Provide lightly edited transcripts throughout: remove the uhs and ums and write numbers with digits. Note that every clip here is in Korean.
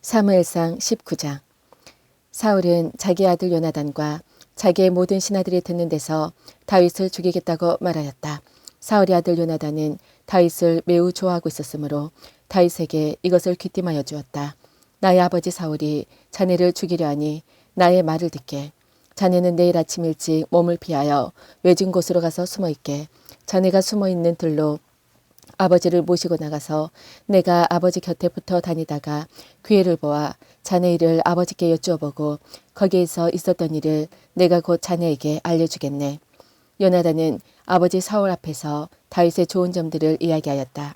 사무엘상 19장. 사울은 자기 아들 요나단과 자기의 모든 신하들이 듣는 데서 다윗을 죽이겠다고 말하였다. 사울의 아들 요나단은 다윗을 매우 좋아하고 있었으므로 다윗에게 이것을 귀띔하여 주었다. 나의 아버지 사울이 자네를 죽이려 하니 나의 말을 듣게. 자네는 내일 아침 일찍 몸을 피하여 외진 곳으로 가서 숨어 있게. 자네가 숨어 있는 들로 아버지를 모시고 나가서 내가 아버지 곁에 붙어 다니다가 기회를 보아 자네 일을 아버지께 여쭈어보고 거기에서 있었던 일을 내가 곧 자네에게 알려주겠네. 요나단은 아버지 사울 앞에서 다윗의 좋은 점들을 이야기하였다.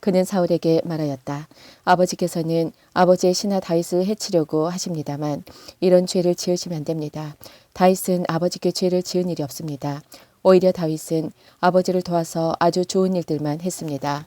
그는 사울에게 말하였다. 아버지께서는 아버지의 신하 다윗을 해치려고 하십니다만 이런 죄를 지으시면 안 됩니다. 다윗은 아버지께 죄를 지은 일이 없습니다. 오히려 다윗은 아버지를 도와서 아주 좋은 일들만 했습니다.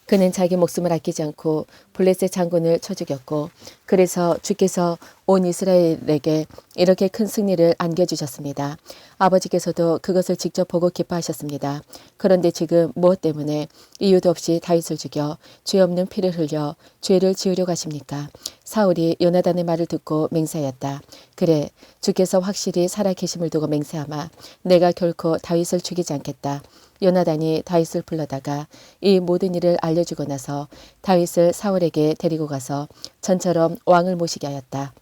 그는 자기 목숨을 아끼지 않고 블레셋 장군을 쳐 죽였고 그래서 주께서 온 이스라엘에게 이렇게 큰 승리를 안겨주셨습니다. 아버지께서도 그것을 직접 보고 기뻐하셨습니다. 그런데 지금 무엇 때문에 이유도 없이 다윗을 죽여 죄 없는 피를 흘려 죄를 지으려고 하십니까? 사울이 요나단의 말을 듣고 맹세하였다. 그래, 주께서 확실히 살아계심을 두고 맹세하마 내가 결코 다윗을 죽이지 않겠다. 요나단이 다윗을 불러다가 이 모든 일을 알려주고 나서 다윗을 사울에게 데리고 가서 전처럼 왕을 모시게 하였다.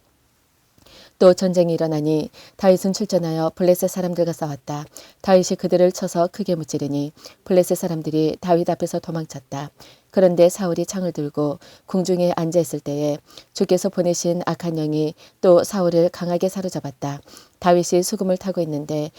또 전쟁이 일어나니 다윗은 출전하여 블레셋 사람들과 싸웠다. 다윗이 그들을 쳐서 크게 무찌르니 블레셋 사람들이 다윗 앞에서 도망쳤다. 그런데 사울이 창을 들고 궁중에 앉아 있을 때에 주께서 보내신 악한 영이 또 사울을 강하게 사로잡았다. 다윗이 수금을 타고 있는데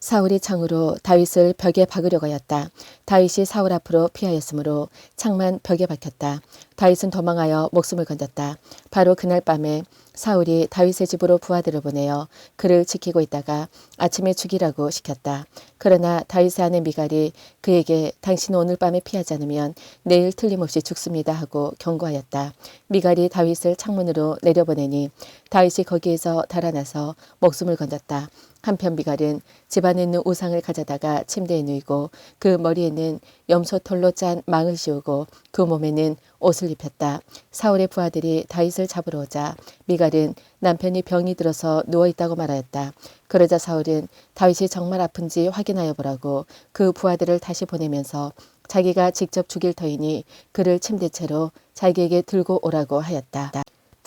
사울이 창으로 다윗을 벽에 박으려고 하였다. 다윗이 사울 앞으로 피하였으므로 창만 벽에 박혔다. 다윗은 도망하여 목숨을 건졌다. 바로 그날 밤에 사울이 다윗의 집으로 부하들을 보내어 그를 지키고 있다가 아침에 죽이라고 시켰다. 그러나 다윗의 아내 미갈이 그에게 당신은 오늘 밤에 피하지 않으면 내일 틀림없이 죽습니다 하고 경고하였다. 미갈이 다윗을 창문으로 내려보내니 다윗이 거기에서 달아나서 목숨을 건졌다. 한편 미갈은 집안에 있는 우상을 가져다가 침대에 누이고 그 머리에는 염소털로 짠 망을 씌우고 그 몸에는 옷을 입혔다. 사울의 부하들이 다윗을 잡으러 오자 미갈은 남편이 병이 들어서 누워있다고 말하였다. 그러자 사울은 다윗이 정말 아픈지 확인하여 보라고 그 부하들을 다시 보내면서 자기가 직접 죽일 터이니 그를 침대채로 자기에게 들고 오라고 하였다.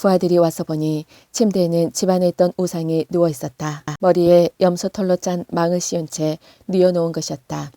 부하들이 와서 보니 침대에는 집안에 있던 우상이 누워 있었다. 머리에 염소털로 짠 망을 씌운 채 뉘어놓은 것이었다.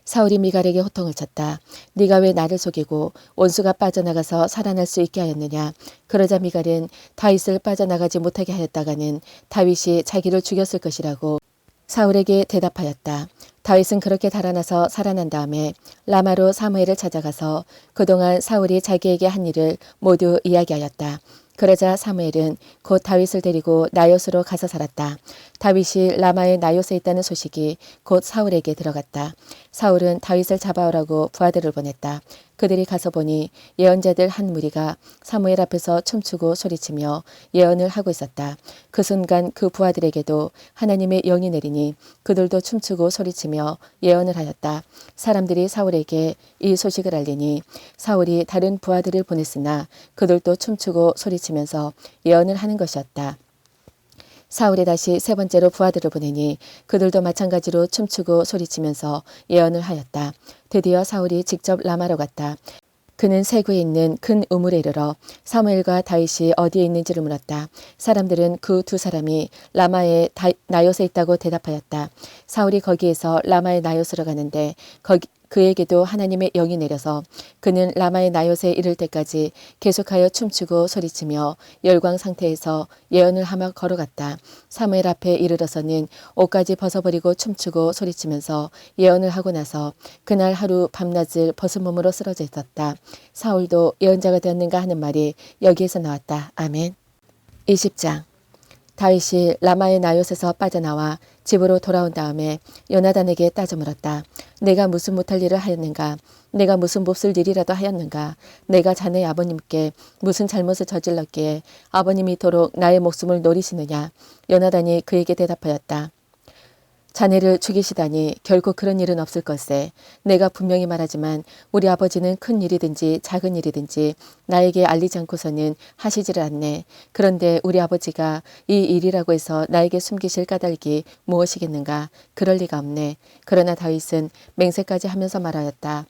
사울이 미갈에게 호통을 쳤다. 네가 왜 나를 속이고 원수가 빠져나가서 살아날 수 있게 하였느냐. 그러자 미갈은 다윗을 빠져나가지 못하게 하였다가는 다윗이 자기를 죽였을 것이라고 사울에게 대답하였다. 다윗은 그렇게 달아나서 살아난 다음에 라마로 사무엘을 찾아가서 그동안 사울이 자기에게 한 일을 모두 이야기하였다. 그러자 사무엘은 곧 다윗을 데리고 나요스로 가서 살았다. 다윗이 라마의 나요스에 있다는 소식이 곧 사울에게 들어갔다. 사울은 다윗을 잡아오라고 부하들을 보냈다. 그들이 가서 보니 예언자들 한 무리가 사무엘 앞에서 춤추고 소리치며 예언을 하고 있었다. 그 순간 그 부하들에게도 하나님의 영이 내리니 그들도 춤추고 소리치며 예언을 하였다. 사람들이 사울에게 이 소식을 알리니 사울이 다른 부하들을 보냈으나 그들도 춤추고 소리치면서 예언을 하는 것이었다. 사울이 다시 세 번째로 부하들을 보내니 그들도 마찬가지로 춤추고 소리치면서 예언을 하였다. 드디어 사울이 직접 라마로 갔다. 그는 세구에 있는 큰 우물에 이르러 사무엘과 다윗이 어디에 있는지를 물었다. 사람들은 그 두 사람이 라마의 나요스에 있다고 대답하였다. 사울이 거기에서 라마의 나요스로 가는데 그에게도 하나님의 영이 내려서 그는 라마의 나요스에 이를 때까지 계속하여 춤추고 소리치며 열광 상태에서 예언을 하며 걸어갔다. 사무엘 앞에 이르러서는 옷까지 벗어버리고 춤추고 소리치면서 예언을 하고 나서 그날 하루 밤낮을 벗은 몸으로 쓰러져 있었다. 사울도 예언자가 되었는가 하는 말이 여기에서 나왔다. 아멘. 20장. 다윗이 라마의 나요스에서 빠져나와 집으로 돌아온 다음에 요나단에게 따져 물었다. 내가 무슨 못할 일을 하였는가? 내가 무슨 몹쓸 일이라도 하였는가? 내가 자네 아버님께 무슨 잘못을 저질렀기에 아버님이 이토록 나의 목숨을 노리시느냐? 요나단이 그에게 대답하였다. 자네를 죽이시다니 결코 그런 일은 없을 걸세. 내가 분명히 말하지만 우리 아버지는 큰 일이든지 작은 일이든지 나에게 알리지 않고서는 하시지를 않네. 그런데 우리 아버지가 이 일이라고 해서 나에게 숨기실 까닭이 무엇이겠는가? 그럴 리가 없네. 그러나 다윗은 맹세까지 하면서 말하였다.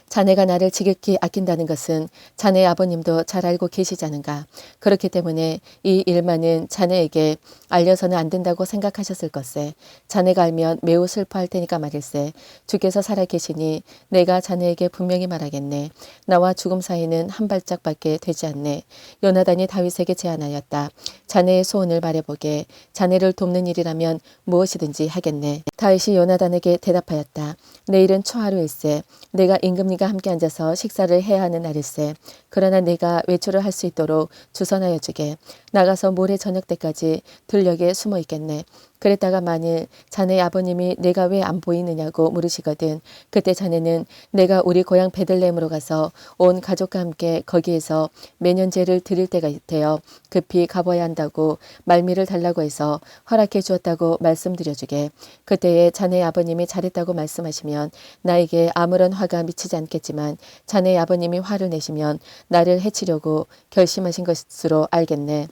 자네가 나를 지극히 아낀다는 것은 자네 아버님도 잘 알고 계시지 않은가. 그렇기 때문에 이 일만은 자네에게 알려서는 안 된다고 생각하셨을 것세. 자네가 알면 매우 슬퍼할 테니까 말일세. 주께서 살아계시니 내가 자네에게 분명히 말하겠네. 나와 죽음 사이는 한 발짝밖에 되지 않네. 요나단이 다윗에게 제안하였다. 자네의 소원을 말해보게. 자네를 돕는 일이라면 무엇이든지 하겠네. 다윗이 요나단에게 대답하였다. 내일은 초하루일세. 내가 임금님과 함께 앉아서 식사를 해야 하는 날일세. 그러나 내가 외출을 할 수 있도록 주선하여 주게. 나가서 모레 저녁 때까지 들녘에 숨어 있겠네. 그랬다가 만일 자네 아버님이 내가 왜 안 보이느냐고 물으시거든. 그때 자네는 내가 우리 고향 베들레헴으로 가서 온 가족과 함께 거기에서 매년제를 드릴 때가 되어 급히 가봐야 한다고 말미를 달라고 해서 허락해 주었다고 말씀드려주게. 그때에 자네 아버님이 잘했다고 말씀하시면 나에게 아무런 화가 미치지 않겠지만 자네 아버님이 화를 내시면 나를 해치려고 결심하신 것으로 알겠네.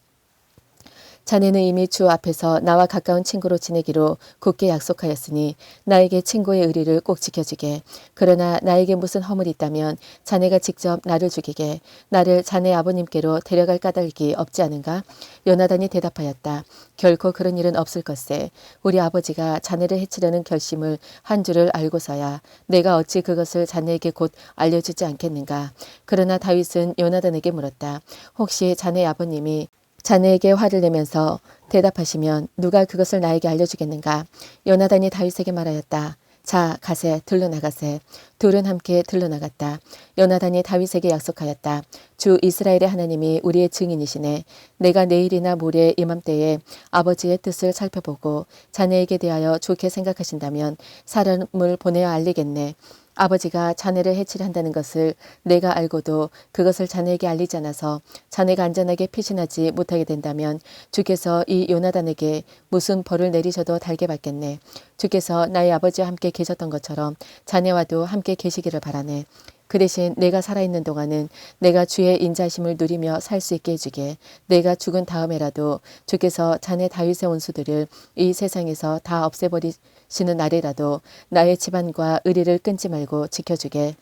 자네는 이미 주 앞에서 나와 가까운 친구로 지내기로 굳게 약속하였으니 나에게 친구의 의리를 꼭 지켜주게. 그러나 나에게 무슨 허물이 있다면 자네가 직접 나를 죽이게. 나를 자네 아버님께로 데려갈 까닭이 없지 않은가? 요나단이 대답하였다. 결코 그런 일은 없을 것세. 우리 아버지가 자네를 해치려는 결심을 한 줄을 알고서야 내가 어찌 그것을 자네에게 곧 알려주지 않겠는가? 그러나 다윗은 요나단에게 물었다. 혹시 자네 아버님이 자네에게 화를 내면서 대답하시면 누가 그것을 나에게 알려주겠는가? 요나단이 다윗에게 말하였다. 자, 가세, 들러나가세. 둘은 함께 들러나갔다. 요나단이 다윗에게 약속하였다. 주 이스라엘의 하나님이 우리의 증인이시네. 내가 내일이나 모레 이맘때에 아버지의 뜻을 살펴보고 자네에게 대하여 좋게 생각하신다면 사람을 보내어 알리겠네. 아버지가 자네를 해치려 한다는 것을 내가 알고도 그것을 자네에게 알리지 않아서 자네가 안전하게 피신하지 못하게 된다면 주께서 이 요나단에게 무슨 벌을 내리셔도 달게 받겠네. 주께서 나의 아버지와 함께 계셨던 것처럼 자네와도 함께 계시기를 바라네. 그 대신 내가 살아있는 동안은 내가 주의 인자심을 누리며 살 수 있게 해주게. 내가 죽은 다음에라도 주께서 자네 다윗의 원수들을 이 세상에서 다 없애버리시는 날이라도 나의 집안과 의리를 끊지 말고 지켜주게.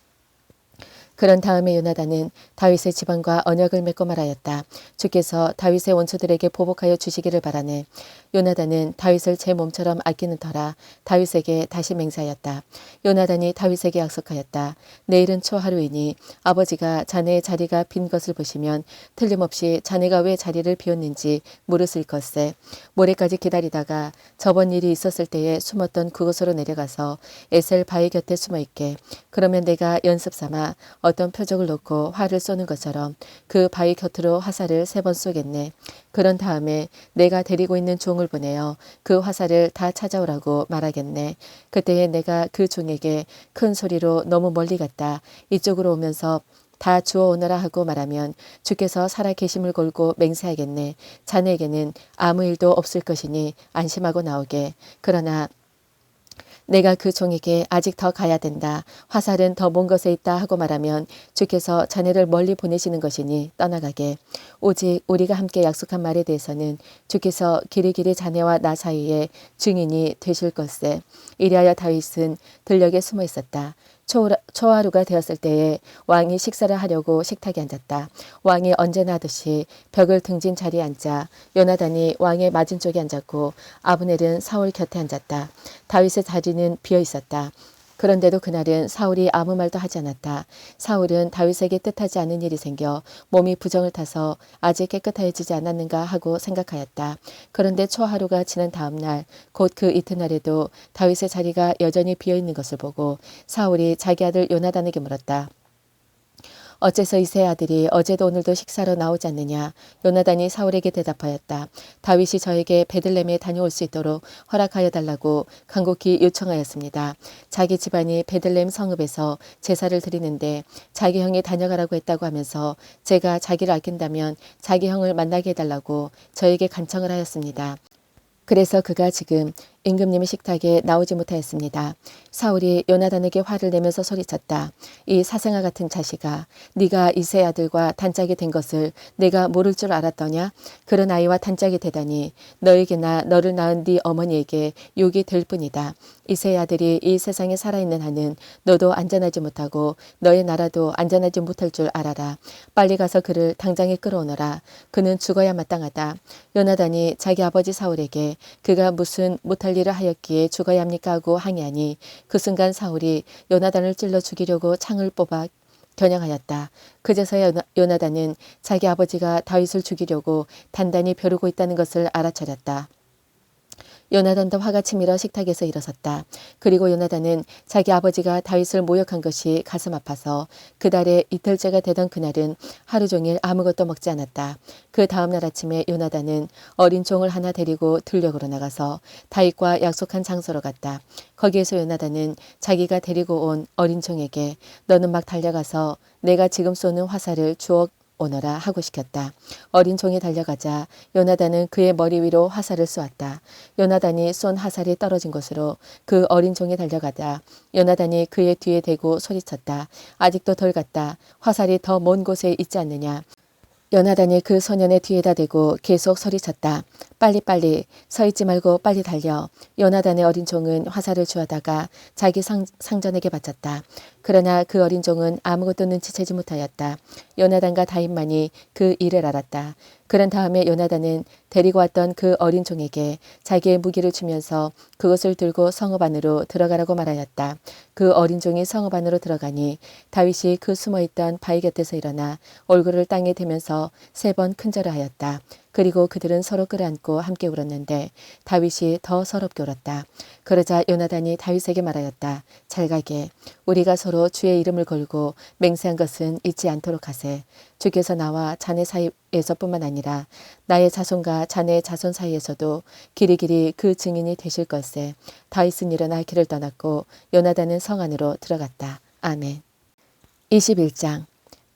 그런 다음에 요나단은 다윗의 집안과 언약을 맺고 말하였다. 주께서 다윗의 원수들에게 보복하여 주시기를 바라네. 요나단은 다윗을 제 몸처럼 아끼는 터라 다윗에게 다시 맹세하였다. 요나단이 다윗에게 약속하였다. 내일은 초하루이니 아버지가 자네의 자리가 빈 것을 보시면 틀림없이 자네가 왜 자리를 비웠는지 물으실 것세. 모레까지 기다리다가 저번 일이 있었을 때에 숨었던 그곳으로 내려가서 에셀 바위 곁에 숨어 있게. 그러면 내가 연습 삼아 어떤 표적을 놓고 활을 쏘는 것처럼 그 바위 곁으로 화살을 3번 쏘겠네. 그런 다음에 내가 데리고 있는 종을 보내어 그 화살을 다 찾아오라고 말하겠네. 그때에 내가 그 종에게 큰 소리로 너무 멀리 갔다. 이쪽으로 오면서 다 주워 오너라 하고 말하면 주께서 살아계심을 걸고 맹세하겠네. 자네에게는 아무 일도 없을 것이니 안심하고 나오게. 그러나 내가 그 종에게 아직 더 가야 된다. 화살은 더 먼 곳에 있다 하고 말하면 주께서 자네를 멀리 보내시는 것이니 떠나가게. 오직 우리가 함께 약속한 말에 대해서는 주께서 길이길이 자네와 나 사이에 증인이 되실 것세. 이리하여 다윗은 들녘에 숨어 있었다. 초하루가 되었을 때에 왕이 식사를 하려고 식탁에 앉았다. 왕이 언제나 하듯이 벽을 등진 자리에 앉자 요나단이 왕의 맞은쪽에 앉았고 아브넬은 사울 곁에 앉았다. 다윗의 자리는 비어 있었다. 그런데도 그날은 사울이 아무 말도 하지 않았다. 사울은 다윗에게 뜻하지 않은 일이 생겨 몸이 부정을 타서 아직 깨끗해지지 않았는가 하고 생각하였다. 그런데 초하루가 지난 다음 날, 곧 그 이튿날에도 다윗의 자리가 여전히 비어있는 것을 보고 사울이 자기 아들 요나단에게 물었다. 어째서 이세 아들이 어제도 오늘도 식사로 나오지 않느냐. 요나단이 사울에게 대답하였다. 다윗이 저에게 베들레헴에 다녀올 수 있도록 허락하여 달라고 간곡히 요청하였습니다. 자기 집안이 베들레헴 성읍에서 제사를 드리는데 자기 형이 다녀가라고 했다고 하면서 제가 자기를 아낀다면 자기 형을 만나게 해달라고 저에게 간청을 하였습니다. 그래서 그가 지금 임금님의 식탁에 나오지 못하였습니다. 사울이 요나단에게 화를 내면서 소리쳤다. 이 사생아 같은 자식아, 네가 이새의 아들과 단짝이 된 것을 내가 모를 줄 알았더냐? 그런 아이와 단짝이 되다니 너에게나 너를 낳은 네 어머니에게 욕이 될 뿐이다. 이새의 아들이 이 세상에 살아있는 한은 너도 안전하지 못하고 너의 나라도 안전하지 못할 줄 알아라. 빨리 가서 그를 당장에 끌어오너라. 그는 죽어야 마땅하다. 요나단이 자기 아버지 사울에게 그가 무슨 못할 일을 하였기에 죽어야 합니까 하고 항의하니 그 순간 사울이 요나단을 찔러 죽이려고 창을 뽑아 겨냥하였다. 그제서야 요나단은 자기 아버지가 다윗을 죽이려고 단단히 벼르고 있다는 것을 알아차렸다. 요나단도 화가 치밀어 식탁에서 일어섰다. 그리고 요나단은 자기 아버지가 다윗을 모욕한 것이 가슴 아파서 그달에 이틀째가 되던 그날은 하루 종일 아무것도 먹지 않았다. 그 다음날 아침에 요나단은 어린 종을 하나 데리고 들녘으로 나가서 다윗과 약속한 장소로 갔다. 거기에서 요나단은 자기가 데리고 온 어린 종에게 너는 막 달려가서 내가 지금 쏘는 화살을 주워 오너라 하고 시켰다. 어린 종이 달려가자 요나단은 그의 머리 위로 화살을 쏘았다. 요나단이 쏜 화살이 떨어진 곳으로 그 어린 종이 달려가자 요나단이 그의 뒤에 대고 소리쳤다. 아직도 덜 갔다. 화살이 더 먼 곳에 있지 않느냐. 요나단이 그 소년의 뒤에다 대고 계속 소리쳤다. 빨리빨리 서있지 말고 빨리 달려. 요나단의 어린 종은 화살을 주워다가 자기 상전에게 바쳤다. 그러나 그 어린 종은 아무것도 눈치채지 못하였다. 요나단과 다윗만이 그 일을 알았다. 그런 다음에 요나단은 데리고 왔던 그 어린 종에게 자기의 무기를 주면서 그것을 들고 성읍 안으로 들어가라고 말하였다. 그 어린 종이 성읍 안으로 들어가니 다윗이 그 숨어있던 바위 곁에서 일어나 얼굴을 땅에 대면서 3번 큰절을 하였다. 그리고 그들은 서로 끌어안고 함께 울었는데 다윗이 더 서럽게 울었다. 그러자 요나단이 다윗에게 말하였다. 잘 가게. 우리가 서로 주의 이름을 걸고 맹세한 것은 잊지 않도록 하세. 주께서 나와 자네 사이에서뿐만 아니라 나의 자손과 자네의 자손 사이에서도 길이길이 그 증인이 되실 것세. 다윗은 일어나 길을 떠났고 요나단은 성 안으로 들어갔다. 아멘. 21장.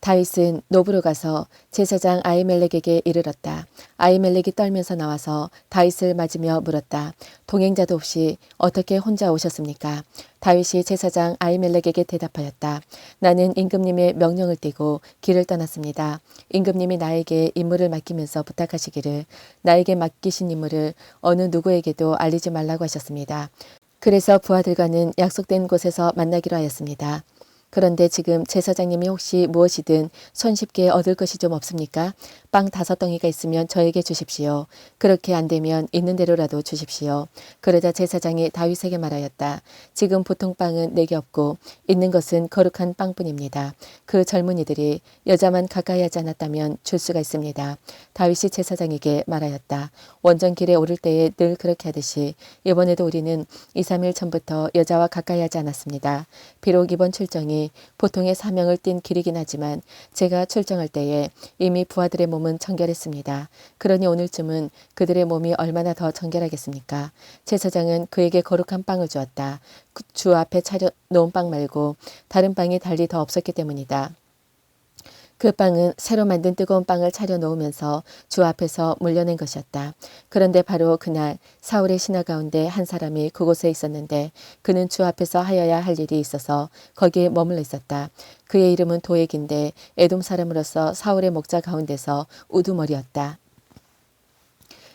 다윗은 노브로 가서 제사장 아히멜렉에게 이르렀다. 아히멜렉이 떨면서 나와서 다윗을 맞으며 물었다. 동행자도 없이 어떻게 혼자 오셨습니까? 다윗이 제사장 아히멜렉에게 대답하였다. 나는 임금님의 명령을 띠고 길을 떠났습니다. 임금님이 나에게 임무를 맡기면서 부탁하시기를 나에게 맡기신 임무를 어느 누구에게도 알리지 말라고 하셨습니다. 그래서 부하들과는 약속된 곳에서 만나기로 하였습니다. 그런데 지금 제사장님이 혹시 무엇이든 손쉽게 얻을 것이 좀 없습니까? 빵 5덩이가 있으면 저에게 주십시오. 그렇게 안 되면 있는 대로라도 주십시오. 그러자 제사장이 다윗에게 말하였다. 지금 보통 빵은 내게 없고 있는 것은 거룩한 빵뿐입니다. 그 젊은이들이 여자만 가까이 하지 않았다면 줄 수가 있습니다. 다윗이 제사장에게 말하였다. 원전 길에 오를 때에 늘 그렇게 하듯이 이번에도 우리는 2, 3일 전부터 여자와 가까이 하지 않았습니다. 비록 이번 출정이 보통의 사명을 띤 길이긴 하지만 제가 출정할 때에 이미 부하들의 몸은 정결했습니다. 그러니 오늘쯤은 그들의 몸이 얼마나 더 정결하겠습니까? 제사장은 그에게 거룩한 빵을 주었다. 주 앞에 차려 놓은 빵 말고 다른 빵이 달리 더 없었기 때문이다. 그 빵은 새로 만든 뜨거운 빵을 차려 놓으면서 주 앞에서 물려낸 것이었다. 그런데 바로 그날 사울의 신하 가운데 한 사람이 그곳에 있었는데 그는 주 앞에서 하여야 할 일이 있어서 거기에 머물러 있었다. 그의 이름은 도액인데 에돔 사람으로서 사울의 목자 가운데서 우두머리였다.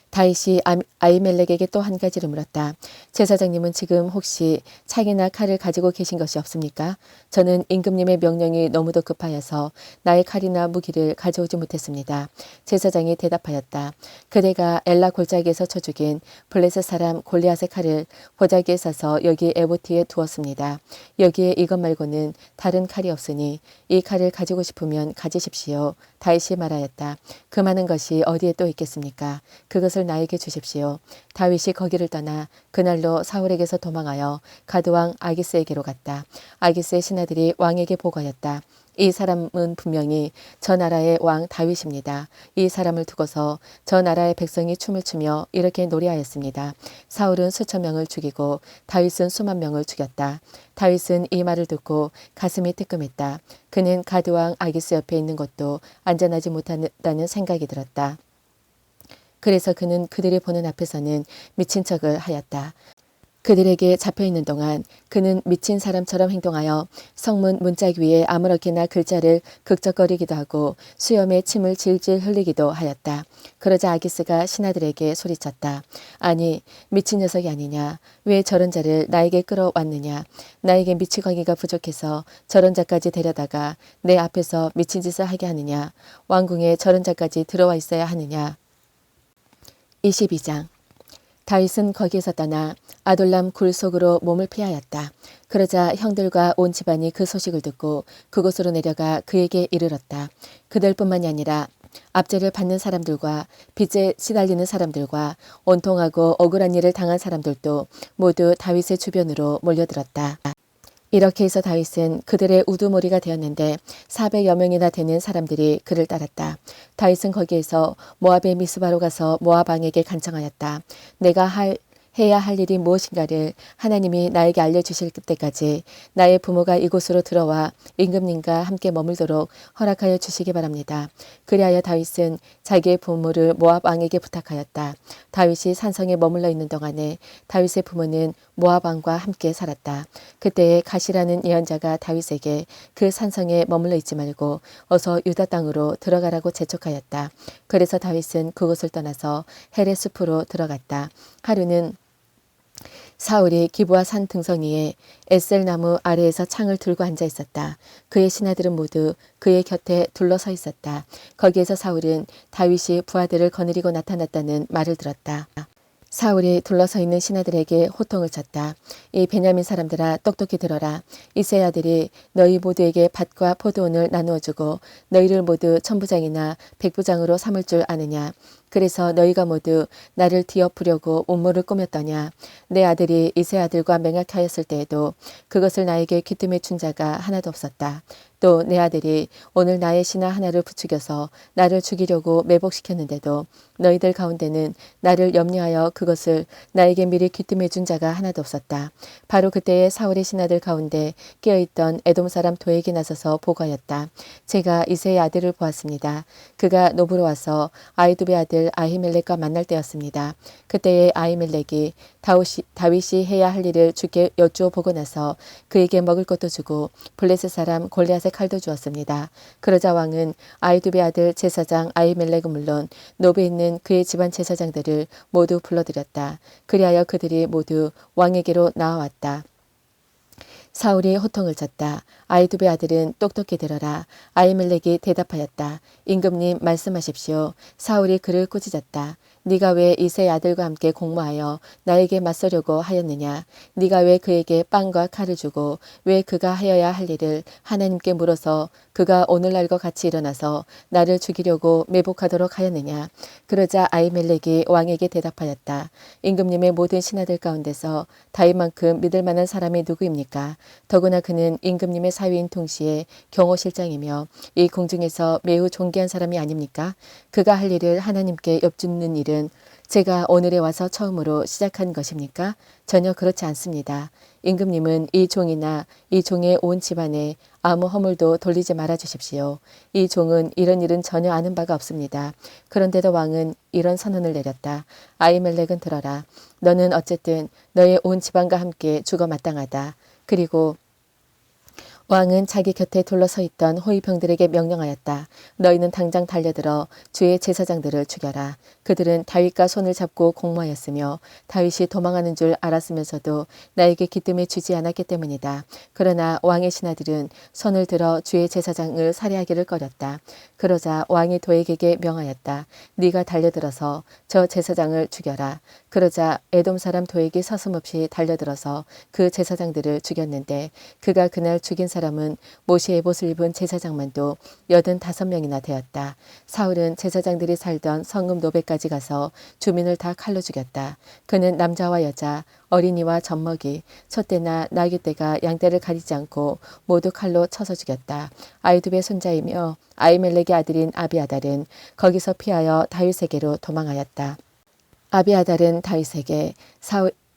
다윗이 아히멜렉에게 또 한 가지를 물었다. 제사장님은 지금 혹시 창이나 칼을 가지고 계신 것이 없습니까? 저는 임금님의 명령이 너무도 급하여서 나의 칼이나 무기를 가져오지 못했습니다. 제사장이 대답하였다. 그대가 엘라 골짜기에서 쳐 죽인 블레셋 사람 골리앗의 칼을 보자기에 싸서 여기 에보티에 두었습니다. 여기에 이것 말고는 다른 칼이 없으니 이 칼을 가지고 싶으면 가지십시오. 다윗이 말하였다. 그 많은 것이 어디에 또 있겠습니까? 그것을 나에게 주십시오. 다윗이 거기를 떠나 그날로 사울에게서 도망하여 가드왕 아기스에게로 갔다. 아기스의 신하들이 왕에게 보고하였다. 이 사람은 분명히 저 나라의 왕 다윗입니다. 이 사람을 두고서 저 나라의 백성이 춤을 추며 이렇게 노래하였습니다. 사울은 수천 명을 죽이고 다윗은 수만 명을 죽였다. 다윗은 이 말을 듣고 가슴이 뜨끔했다. 그는 가드왕 아기스 옆에 있는 것도 안전하지 못하다는 생각이 들었다. 그래서 그는 그들이 보는 앞에서는 미친 척을 하였다. 그들에게 잡혀있는 동안 그는 미친 사람처럼 행동하여 성문 문짝 위에 아무렇게나 글자를 극적거리기도 하고 수염에 침을 질질 흘리기도 하였다. 그러자 아기스가 신하들에게 소리쳤다. 아니, 미친 녀석이 아니냐. 왜 저런 자를 나에게 끌어왔느냐. 나에게 미치광이가 부족해서 저런 자까지 데려다가 내 앞에서 미친 짓을 하게 하느냐. 왕궁에 저런 자까지 들어와 있어야 하느냐. 22장. 다윗은 거기에서 떠나 아돌람 굴 속으로 몸을 피하였다. 그러자 형들과 온 집안이 그 소식을 듣고 그곳으로 내려가 그에게 이르렀다. 그들뿐만이 아니라 압제를 받는 사람들과 빚에 시달리는 사람들과 온통하고 억울한 일을 당한 사람들도 모두 다윗의 주변으로 몰려들었다. 이렇게 해서 다윗은 그들의 우두머리가 되었는데 400여 명이나 되는 사람들이 그를 따랐다. 다윗은 거기에서 모압의 미스바로 가서 모압 왕에게 간청하였다. 내가 해야 할 일이 무엇인가를 하나님이 나에게 알려주실 때까지 나의 부모가 이곳으로 들어와 임금님과 함께 머물도록 허락하여 주시기 바랍니다. 그리하여 다윗은 자기의 부모를 모압 왕에게 부탁하였다. 다윗이 산성에 머물러 있는 동안에 다윗의 부모는 모압 왕과 함께 살았다. 그때에 갓이라는 예언자가 다윗에게 그 산성에 머물러 있지 말고 어서 유다 땅으로 들어가라고 재촉하였다. 그래서 다윗은 그곳을 떠나서 헬의 숲으로 들어갔다. 하루는 사울이 기브아 산 등성이에 에셀나무 아래에서 창을 들고 앉아 있었다. 그의 신하들은 모두 그의 곁에 둘러서 있었다. 거기에서 사울은 다윗이 부하들을 거느리고 나타났다는 말을 들었다. 사울이 둘러서 있는 신하들에게 호통을 쳤다. 이 베냐민 사람들아, 똑똑히 들어라. 이새의 아들이 너희 모두에게 밭과 포도원을 나누어 주고 너희를 모두 천부장이나 백부장으로 삼을 줄 아느냐. 그래서 너희가 모두 나를 뒤엎으려고 음모를 꾸몄더냐. 내 아들이 이새 아들과 맹약하였을 때에도 그것을 나에게 귀뜸해 준 자가 하나도 없었다. 또 내 아들이 오늘 나의 신하 하나를 부추겨서 나를 죽이려고 매복시켰는데도 너희들 가운데는 나를 염려하여 그것을 나에게 미리 귀뜸해 준 자가 하나도 없었다. 바로 그때에 사울의 신하들 가운데 깨어있던 에돔 사람 도액이 나서서 보고하였다. 제가 이새의 아들을 보았습니다. 그가 노브로 와서 아히두베 아들 아히멜렉과 만날 때였습니다. 그때에 아히멜렉이 다윗이 해야 할 일을 주께 여쭈어 보고 나서 그에게 먹을 것도 주고 블레셋 사람 골리앗의 칼도 주었습니다. 그러자 왕은 아히두베 아들 제사장 아히멜렉은 물론 노브에 있는 그의 집안 제사장들을 모두 불러들였다. 그리하여 그들이 모두 왕에게로 나와왔다. 사울이 호통을 쳤다. 아히두베 아들은 똑똑히 들어라. 아히멜렉이 대답하였다. 임금님 말씀하십시오. 사울이 그를 꾸짖었다. 네가 왜 이새의 아들과 함께 공모하여 나에게 맞서려고 하였느냐. 네가 왜 그에게 빵과 칼을 주고 왜 그가 하여야 할 일을 하나님께 물어서 그가 오늘날과 같이 일어나서 나를 죽이려고 매복하도록 하였느냐. 그러자 아히멜렉이 왕에게 대답하였다. 임금님의 모든 신하들 가운데서 다윗만큼 믿을 만한 사람이 누구입니까? 더구나 그는 임금님의 사위인 동시에 경호실장이며 이 궁중에서 매우 존귀한 사람이 아닙니까? 그가 할 일을 하나님께 엽주는 일은 제가 오늘에 와서 처음으로 시작한 것입니까? 전혀 그렇지 않습니다. 임금님은 이 종이나 이 종의 온 집안에 아무 허물도 돌리지 말아 주십시오. 이 종은 이런 일은 전혀 아는 바가 없습니다. 그런데도 왕은 이런 선언을 내렸다. 아히멜렉은 들어라. 너는 어쨌든 너의 온 집안과 함께 죽어 마땅하다. 그리고 왕은 자기 곁에 둘러서 있던 호위병들에게 명령하였다. 너희는 당장 달려들어 주의 제사장들을 죽여라. 그들은 다윗과 손을 잡고 공모하였으며 다윗이 도망하는 줄 알았으면서도 나에게 기뜸해 주지 않았기 때문이다. 그러나 왕의 신하들은 손을 들어 주의 제사장을 살해하기를 꺼렸다. 그러자 왕이 도액에게 명하였다. 네가 달려들어서 저 제사장을 죽여라. 그러자 에돔 사람 도액이 서슴없이 달려들어서 그 제사장들을 죽였는데 그가 그날 죽인 사람은 모시의 옷을 입은 제사장만도 85명이나 되었다. 사울은 제사장들이 살던 성읍 노베까지 가서 주민을 다 칼로 죽였다. 그는 남자와 여자, 어린이와 젖먹이, 촛대나 나귀떼가 양떼를 가리지 않고 모두 칼로 쳐서 죽였다. 아히두베 손자이며 아히멜렉의 아들인 아비아달은 거기서 피하여 다윗에게로 도망하였다. 아비아달은 다윗에게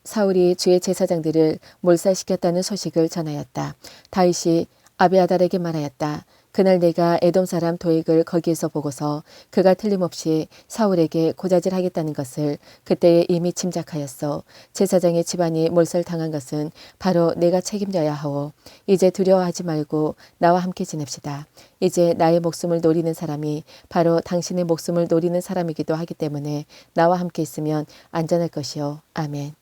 사울이 주의 제사장들을 몰살시켰다는 소식을 전하였다. 다윗이 아비아달에게 말하였다. 그날 내가 에돔 사람 도액을 거기에서 보고서 그가 틀림없이 사울에게 고자질하겠다는 것을 그때에 이미 짐작하였소. 제사장의 집안이 몰살당한 것은 바로 내가 책임져야 하오. 이제 두려워하지 말고 나와 함께 지냅시다. 이제 나의 목숨을 노리는 사람이 바로 당신의 목숨을 노리는 사람이기도 하기 때문에 나와 함께 있으면 안전할 것이요. 아멘.